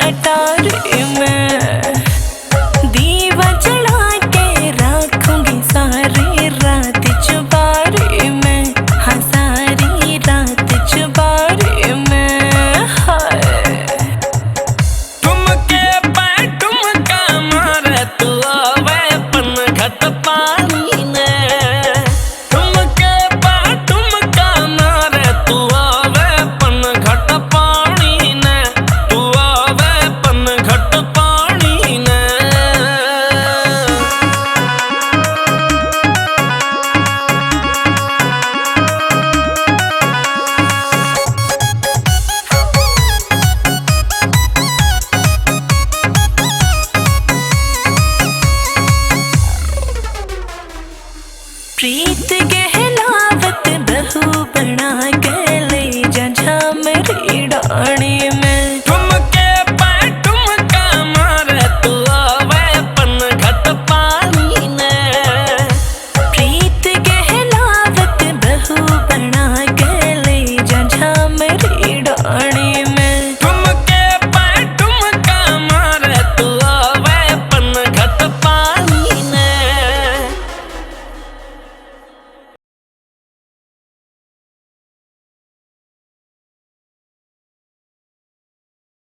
अटारी में दीवा जला के रखूंगी सारी रात चुबारी में, हाँ सारी रात चुबारी में। हाय तुमके पे तुमका मारे तू आवे पन घट पानी ने, तुमके पे तुमका मारे तू आवे पन घट पानी ने, तू आवे पन घट पानी ने। प्रीत गहलावत बहू बना के ले जा मेरी डाणी।